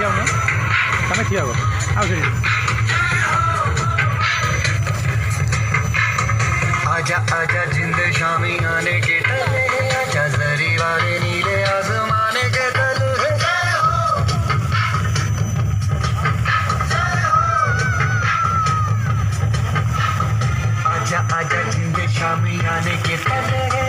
થયા ને તમે થયા આવજો आजा आजा जिंद शामी आने के तले आजा जरी वाले नीले आसमाने के तले आजा आजा जिंद शामी आने के तले